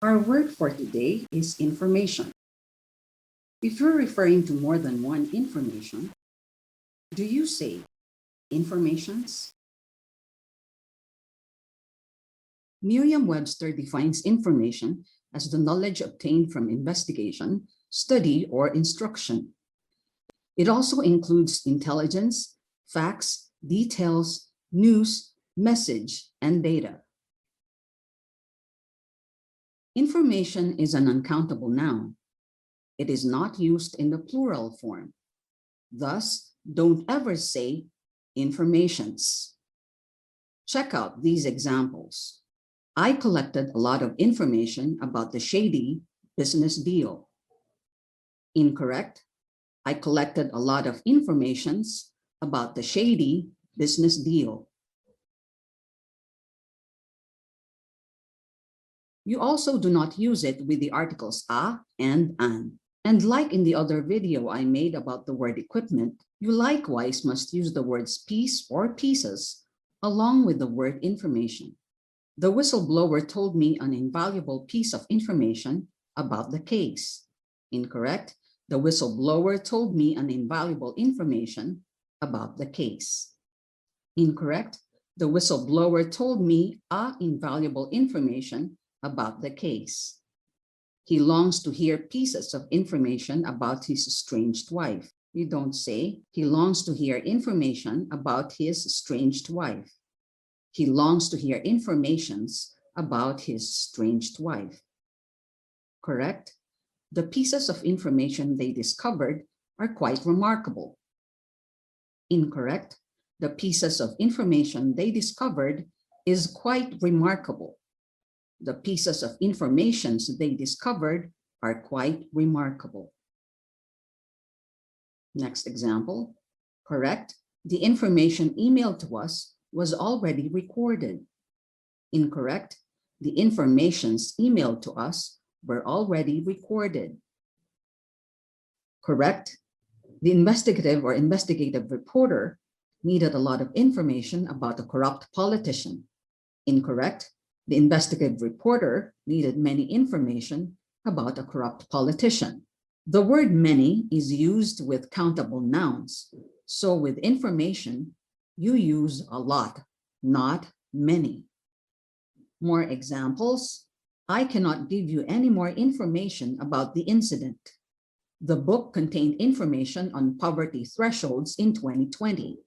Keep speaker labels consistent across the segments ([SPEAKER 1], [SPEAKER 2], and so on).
[SPEAKER 1] Our word for today is information. If you're referring to more than one information, do you say informations? Merriam-Webster defines information as the knowledge obtained from investigation, study, or instruction. It also includes intelligence, facts, details, news, message, and data. Information is an uncountable noun. It is not used in the plural form. Thus, don't ever say informations. Check out these examples. I collected a lot of information about the shady business deal. Incorrect. I collected a lot of informations about the shady business deal. You also do not use it with the articles a and an. And like in the other video I made about the word equipment, you likewise must use the words piece or pieces along with the word information. The whistleblower told me an invaluable piece of information about the case. Incorrect. The whistleblower told me an invaluable information about the case. Incorrect. The whistleblower told me invaluable information about the case. He longs to hear pieces of information about his estranged wife. You don't say, he longs to hear information about his estranged wife. He longs to hear informations about his estranged wife. Correct? The pieces of information they discovered are quite remarkable. Incorrect? The pieces of information they discovered is quite remarkable. The pieces of information they discovered are quite remarkable. Next example. Correct? The information emailed to us was already recorded. Incorrect? The informations emailed to us were already recorded. Correct? The investigative or investigative reporter needed a lot of information about a corrupt politician. Incorrect? The investigative reporter needed many information about a corrupt politician. The word many is used with countable nouns. So with information, you use a lot, not many. More examples. I cannot give you any more information about the incident. The book contained information on poverty thresholds in 2020.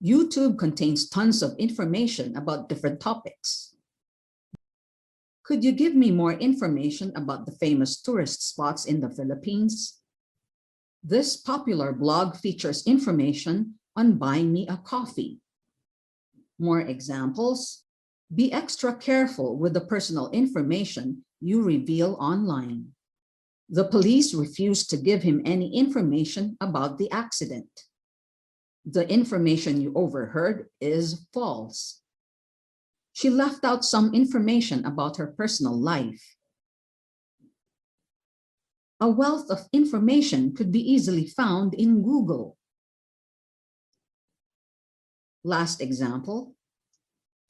[SPEAKER 1] YouTube contains tons of information about different topics. Could you give me more information about the famous tourist spots in the Philippines? This popular blog features information on buying me a coffee. More examples. Be extra careful with the personal information you reveal online. The police refused to give him any information about the accident. The information you overheard is false. She left out some information about her personal life. A wealth of information could be easily found in Google. Last example.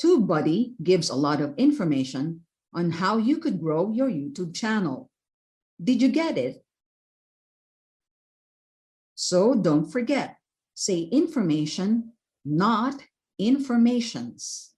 [SPEAKER 1] TubeBuddy gives a lot of information on how you could grow your YouTube channel. Did you get it? So don't forget, say information, not informations.